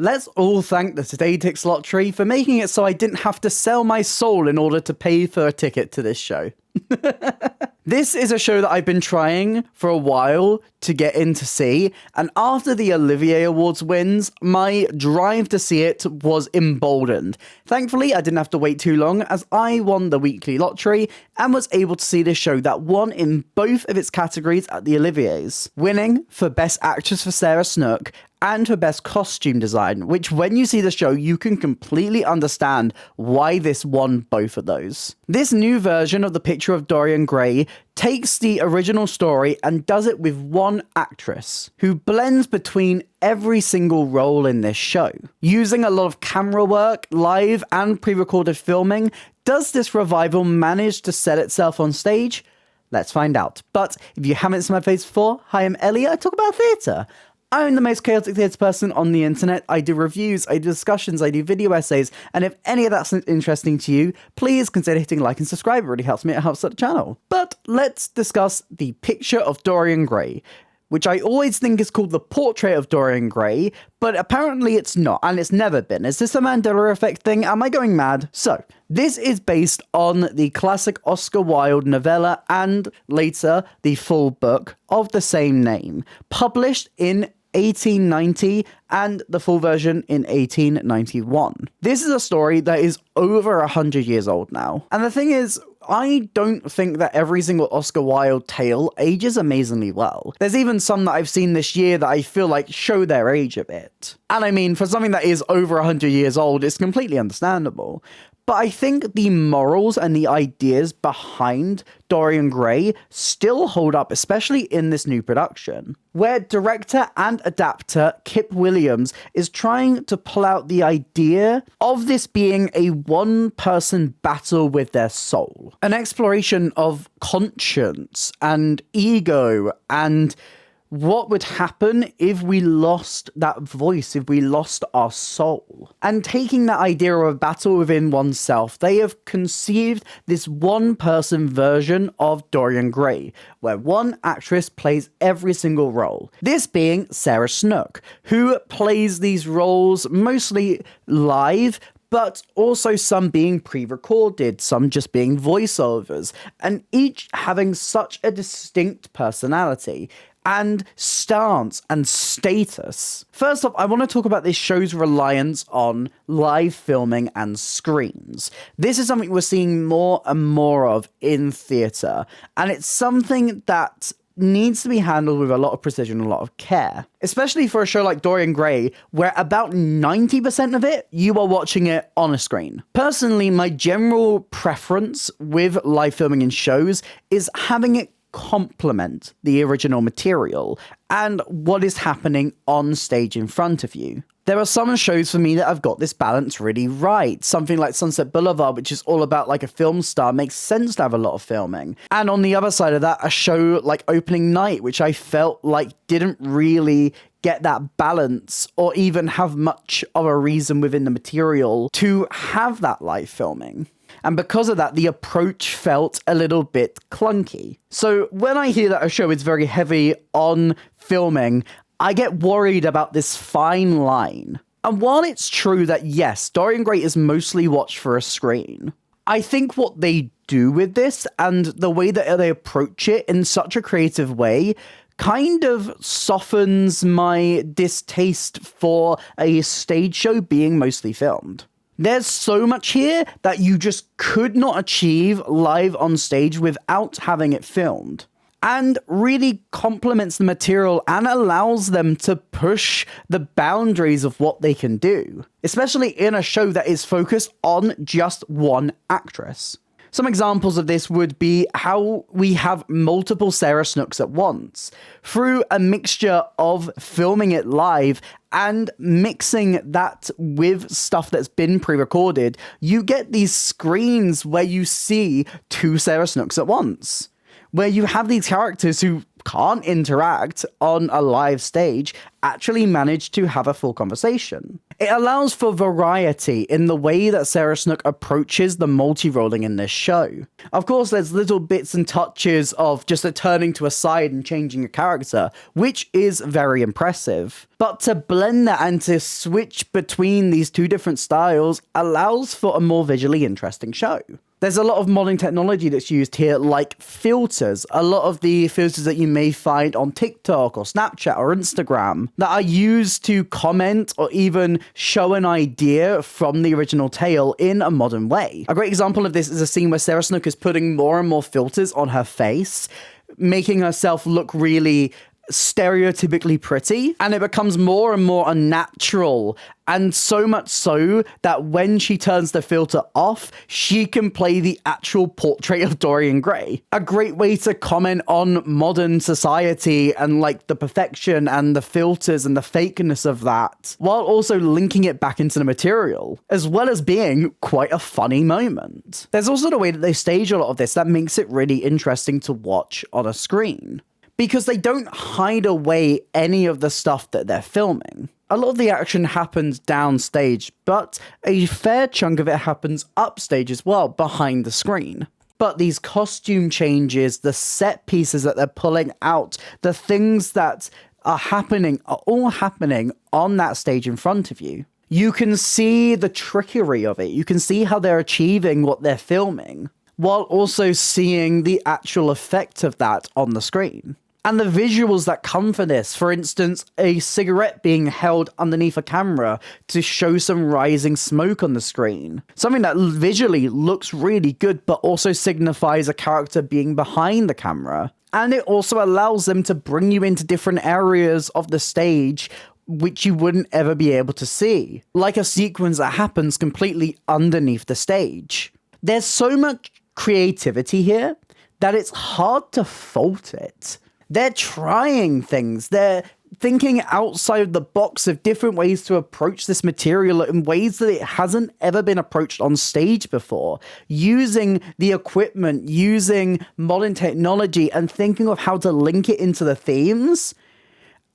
Let's all thank the Today Tix Lottery for making it so I didn't have to sell my soul in order to pay for a ticket to this show. This is a show that I've been trying for a while to get in to see, and after the Olivier Awards wins, my drive to see it was emboldened. Thankfully, I didn't have to wait too long as I won the weekly lottery and was able to see this show that won in both of its categories at the Oliviers, winning for Best Actress for Sarah Snook and for Best Costume Design, which when you see the show, you can completely understand why this won both of those. This new version of the Picture of Dorian Gray takes the original story and does it with one actress, who blends between every single role in this show. Using a lot of camera work, live and pre-recorded filming, does this revival manage to set itself on stage? Let's find out. But if you haven't seen my face before, hi, I'm Ellie, I talk about theatre. I'm the most chaotic theatre person on the internet. I do reviews, I do discussions, I do video essays, and if any of that's interesting to you, please consider hitting like and subscribe. It really helps me, it helps the channel. But let's discuss the Picture of Dorian Gray, which I always think is called the Portrait of Dorian Gray, but apparently it's not, and it's never been. Is this a Mandela effect thing? Am I going mad? So, this is based on the classic Oscar Wilde novella and later the full book of the same name, published in 1890 and the full version in 1891. This is a story that is over 100 years old now. And the thing is, I don't think that every single Oscar Wilde tale ages amazingly well. There's even some that I've seen this year that I feel like show their age a bit. And I mean, for something that is over 100 years old, it's completely understandable. But I think the morals and the ideas behind Dorian Gray still hold up, especially in this new production, where director and adapter Kip Williams is trying to pull out the idea of this being a one-person battle with their soul. An exploration of conscience and ego and what would happen if we lost that voice, if we lost our soul? And taking that idea of a battle within oneself, they have conceived this one-person version of Dorian Gray, where one actress plays every single role. This being Sarah Snook, who plays these roles mostly live, but also some being pre-recorded, some just being voiceovers, and each having such a distinct personality and stance and status. First off, I want to talk about this show's reliance on live filming and screens. This is something we're seeing more and more of in theatre, and it's something that needs to be handled with a lot of precision and a lot of care. Especially for a show like Dorian Gray, where about 90% of it, you are watching it on a screen. Personally, my general preference with live filming in shows is having it complement the original material and what is happening on stage in front of you. There are some shows for me that have got this balance really right. Something like Sunset Boulevard, which is all about like a film star, makes sense to have a lot of filming. And on the other side of that, a show like Opening Night, which I felt like didn't really get that balance or even have much of a reason within the material to have that live filming. And because of that, the approach felt a little bit clunky. So when I hear that a show is very heavy on filming, I get worried about this fine line. And while it's true that yes, Dorian Gray is mostly watched for a screen, I think what they do with this and the way that they approach it in such a creative way kind of softens my distaste for a stage show being mostly filmed. There's so much here that you just could not achieve live on stage without having it filmed, and really complements the material and allows them to push the boundaries of what they can do, especially in a show that is focused on just one actress. Some examples of this would be how we have multiple Sarah Snooks at once, through a mixture of filming it live and mixing that with stuff that's been pre-recorded. You get these screens where you see two Sarah Snooks at once, where you have these characters who can't interact on a live stage actually manage to have a full conversation. It allows for variety in the way that Sarah Snook approaches the multi-rolling in this show. Of course, there's little bits and touches of just a turning to a side and changing a character, which is very impressive. But to blend that and to switch between these two different styles allows for a more visually interesting show. There's a lot of modern technology that's used here, like filters. A lot of the filters that you may find on TikTok or Snapchat or Instagram that are used to comment or even show an idea from the original tale in a modern way. A great example of this is a scene where Sarah Snook is putting more and more filters on her face, making herself look really stereotypically pretty, and it becomes more and more unnatural, and so much so that when she turns the filter off, she can play the actual portrait of Dorian Gray. A great way to comment on modern society and like the perfection and the filters and the fakeness of that, while also linking it back into the material, as well as being quite a funny moment. There's also the way that they stage a lot of this that makes it really interesting to watch on a screen, because they don't hide away any of the stuff that they're filming. A lot of the action happens downstage, but a fair chunk of it happens upstage as well, behind the screen. But these costume changes, the set pieces that they're pulling out, the things that are all happening on that stage in front of you. You can see the trickery of it. You can see how they're achieving what they're filming, while also seeing the actual effect of that on the screen. And the visuals that come from this, for instance, a cigarette being held underneath a camera to show some rising smoke on the screen. Something that visually looks really good, but also signifies a character being behind the camera. And it also allows them to bring you into different areas of the stage which you wouldn't ever be able to see. Like a sequence that happens completely underneath the stage. There's so much creativity here that it's hard to fault it. They're trying things. They're thinking outside the box of different ways to approach this material in ways that it hasn't ever been approached on stage before. Using the equipment, using modern technology, and thinking of how to link it into the themes.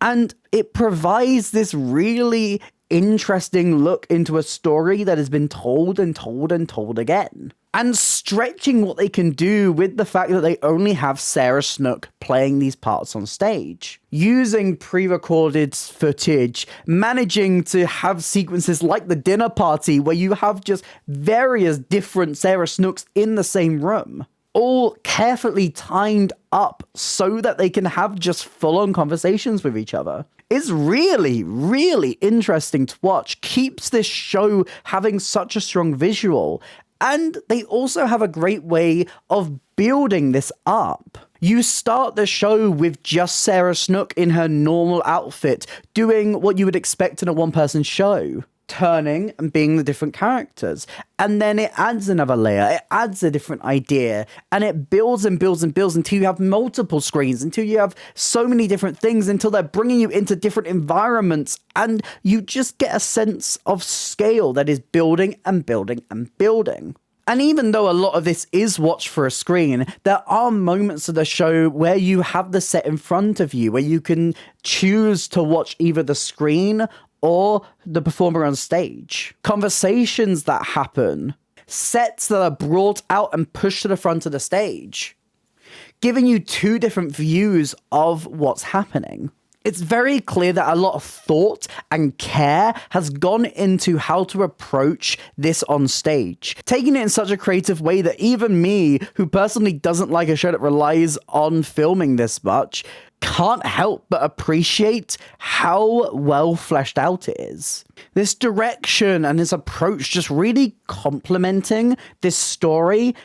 And it provides this really interesting look into a story that has been told and told and told again. And stretching what they can do with the fact that they only have Sarah Snook playing these parts on stage. Using pre-recorded footage, managing to have sequences like the dinner party where you have just various different Sarah Snooks in the same room. All carefully timed up so that they can have just full-on conversations with each other. It's really, really interesting to watch. Keeps this show having such a strong visual. And they also have a great way of building this up. You start the show with just Sarah Snook in her normal outfit, doing what you would expect in a one-person show. Turning and being the different characters. And then it adds another layer, it adds a different idea, and it builds and builds and builds until you have multiple screens, until you have so many different things, until they're bringing you into different environments, and you just get a sense of scale that is building and building and building. And even though a lot of this is watched for a screen, there are moments of the show where you have the set in front of you, where you can choose to watch either the screen or the performer on stage. Conversations that happen. Sets that are brought out and pushed to the front of the stage. Giving you two different views of what's happening. It's very clear that a lot of thought and care has gone into how to approach this on stage. Taking it in such a creative way that even me, who personally doesn't like a show that relies on filming this much, can't help but appreciate how well fleshed out it is. This direction and this approach just really complementing this story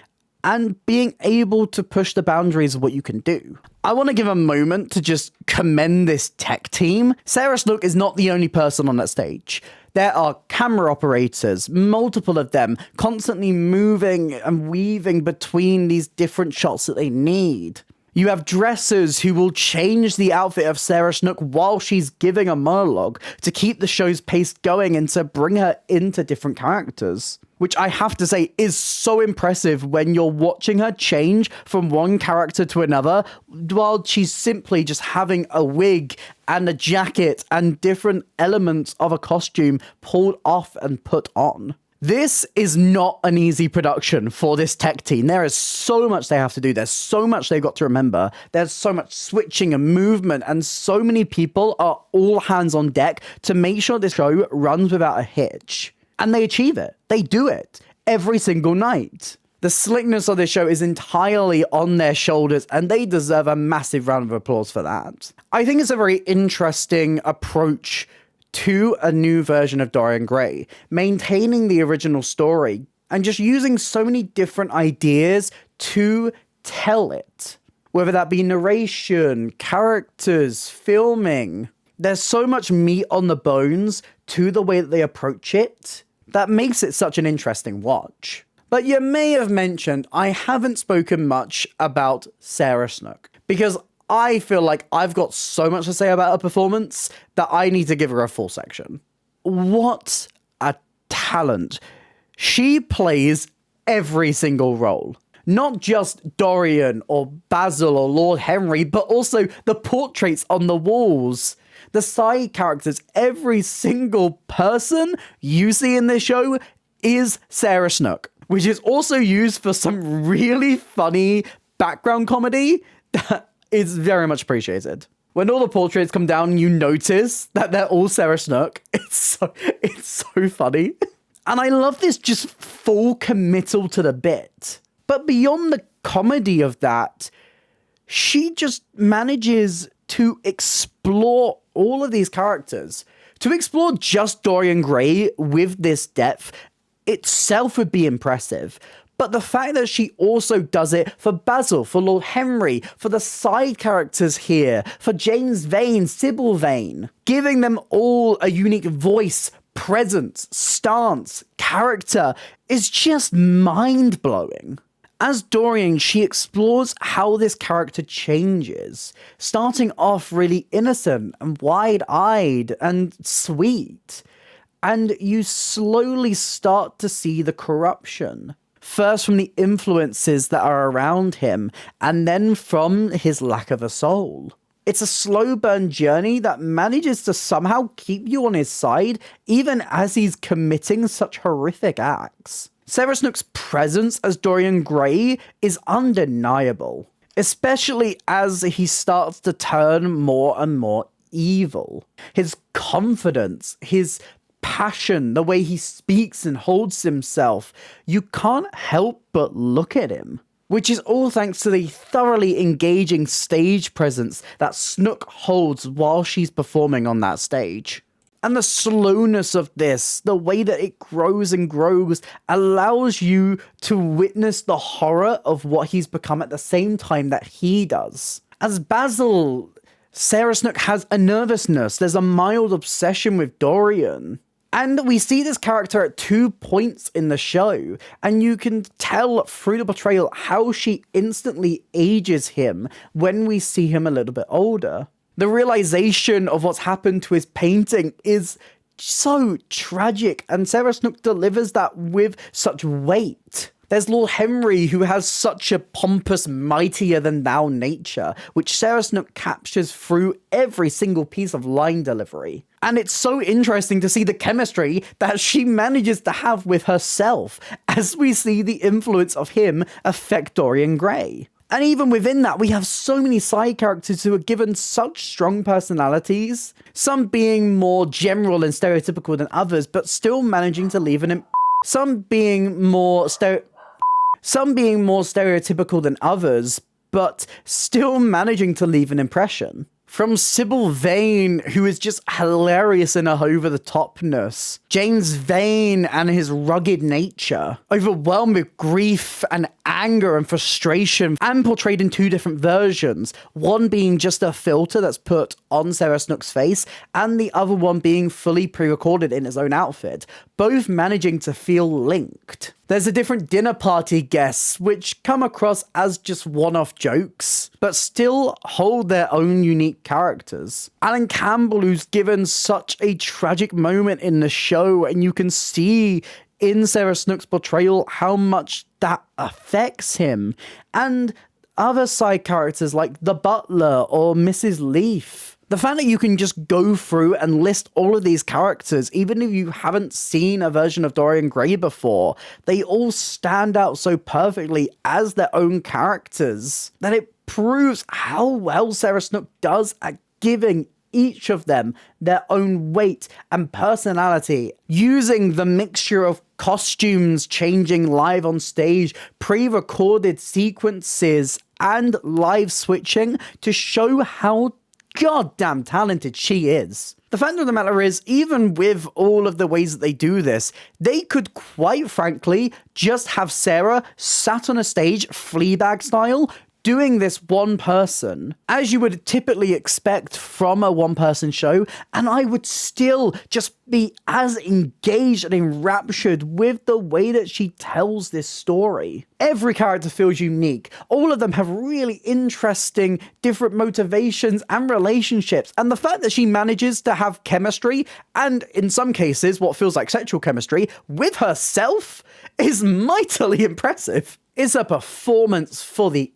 and being able to push the boundaries of what you can do. I want to give a moment to just commend this tech team. Sarah Snook is not the only person on that stage. There are camera operators, multiple of them, constantly moving and weaving between these different shots that they need. You have dressers who will change the outfit of Sarah Snook while she's giving a monologue to keep the show's pace going and to bring her into different characters. which I have to say is so impressive when you're watching her change from one character to another while she's simply just having a wig and a jacket and different elements of a costume pulled off and put on. This is not an easy production for this tech team. There is so much they have to do. There's so much they've got to remember. There's so much switching and movement, and so many people are all hands on deck to make sure this show runs without a hitch. And they achieve it. They do it every single night. The slickness of this show is entirely on their shoulders, and they deserve a massive round of applause for that. I think it's a very interesting approach to a new version of Dorian Gray, maintaining the original story and just using so many different ideas to tell it. Whether that be narration, characters, filming, there's so much meat on the bones to the way that they approach it that makes it such an interesting watch. But you may have mentioned I haven't spoken much about Sarah Snook, because I feel like I've got so much to say about her performance that I need to give her a full section. What a talent. She plays every single role. Not just Dorian or Basil or Lord Henry, but also the portraits on the walls. The side characters, every single person you see in this show is Sarah Snook, which is also used for some really funny background comedy that is very much appreciated. When all the portraits come down, you notice that they're all Sarah Snook. It's so funny. And I love this just full committal to the bit. But beyond the comedy of that, she just manages to explore all of these characters. To explore just Dorian Gray with this depth itself would be impressive. But the fact that she also does it for Basil, for Lord Henry, for the side characters here, for James Vane, Sybil Vane, giving them all a unique voice, presence, stance, character is just mind-blowing. As Dorian, she explores how this character changes, starting off really innocent and wide-eyed and sweet. And you slowly start to see the corruption. First from the influences that are around him, and then from his lack of a soul. It's a slow burn journey that manages to somehow keep you on his side, even as he's committing such horrific acts. Sarah Snook's presence as Dorian Gray is undeniable, especially as he starts to turn more and more evil. His confidence, his passion, the way he speaks and holds himself, you can't help but look at him. Which is all thanks to the thoroughly engaging stage presence that Snook holds while she's performing on that stage. And the slowness of this, the way that it grows and grows, allows you to witness the horror of what he's become at the same time that he does. As Basil, Sarah Snook has a nervousness, there's a mild obsession with Dorian. And we see this character at 2 points in the show, and you can tell through the portrayal how she instantly ages him when we see him a little bit older. The realization of what's happened to his painting is so tragic, and Sarah Snook delivers that with such weight. There's Lord Henry, who has such a pompous, mightier-than-thou nature, which Sarah Snook captures through every single piece of line delivery. And it's so interesting to see the chemistry that she manages to have with herself, as we see the influence of him affect Dorian Gray. And even within that, we have so many side characters who are given such strong personalities, some being more general and stereotypical than others, but still managing to leave an some being more stereotypical than others, but still managing to leave an impression. From Sybil Vane, who is just hilarious in her over-the-topness. James Vane and his rugged nature. Overwhelmed with grief and anger and frustration, and portrayed in 2 different versions. One being just a filter that's put on Sarah Snook's face, and the other one being fully pre-recorded in his own outfit. Both managing to feel linked. There's a different dinner party guests, which come across as just one-off jokes, but still hold their own unique characters. Alan Campbell, who's given such a tragic moment in the show, and you can see in Sarah Snook's portrayal, how much that affects him. And other side characters like the butler or Mrs. Leaf. The fact that you can just go through and list all of these characters, even if you haven't seen a version of Dorian Gray before, they all stand out so perfectly as their own characters that it proves how well Sarah Snook does at giving each of them their own weight and personality, using the mixture of costumes changing live on stage, pre-recorded sequences, and live switching to show how goddamn talented she is. The fact of the matter is, even with all of the ways that they do this, they could quite frankly just have Sarah sat on a stage, Fleabag style, doing this one person, as you would typically expect from a one-person show, and I would still just be as engaged and enraptured with the way that she tells this story. Every character feels unique. All of them have really interesting, different motivations and relationships, and the fact that she manages to have chemistry, and in some cases, what feels like sexual chemistry, with herself is mightily impressive. It's a performance for the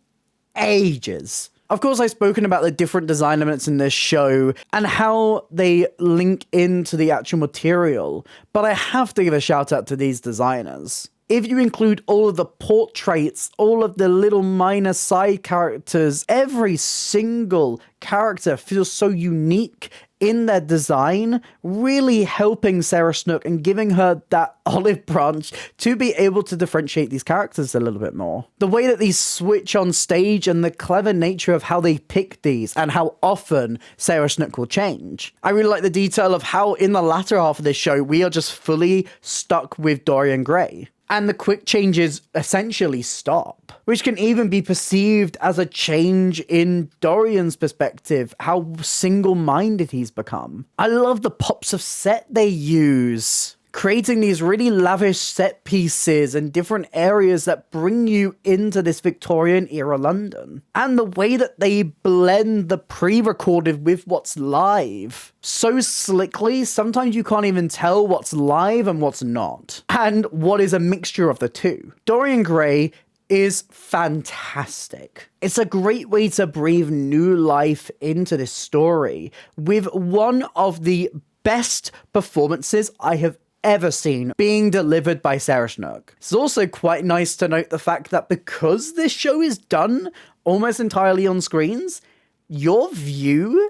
ages. Of course, I've spoken about the different design elements in this show and how they link into the actual material, but I have to give a shout out to these designers. If you include all of the portraits, all of the little minor side characters, every single character feels so unique in their design, really helping Sarah Snook and giving her that olive branch to be able to differentiate these characters a little bit more. The way that these switch on stage and the clever nature of how they pick these and how often Sarah Snook will change. I really like the detail of how in the latter half of this show, we are just fully stuck with Dorian Gray. And the quick changes essentially stop, which can even be perceived as a change in Dorian's perspective, how single-minded he's become. I love the pops of set they use, creating these really lavish set pieces and different areas that bring you into this Victorian era London. And the way that they blend the pre-recorded with what's live so slickly, sometimes you can't even tell what's live and what's not, and what is a mixture of the two. Dorian Gray is fantastic. It's a great way to breathe new life into this story with one of the best performances I have ever seen being delivered by Sarah Snook. It's also quite nice to note the fact that because this show is done almost entirely on screens, your view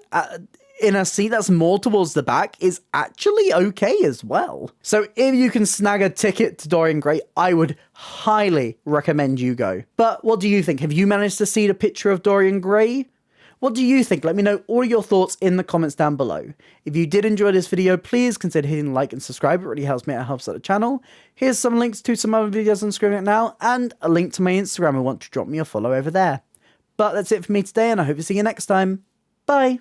in a seat that's more towards the back is actually okay as well. So if you can snag a ticket to Dorian Gray, I would highly recommend you go. But what do you think? Have you managed to see the Picture of Dorian Gray? What do you think? Let me know all your thoughts in the comments down below. If you did enjoy this video, please consider hitting like and subscribe. It really helps me out, it helps out the channel. Here's some links to some other videos on screen right now, and a link to my Instagram. I want to drop me a follow over there. But that's it for me today, and I hope to see you next time. Bye!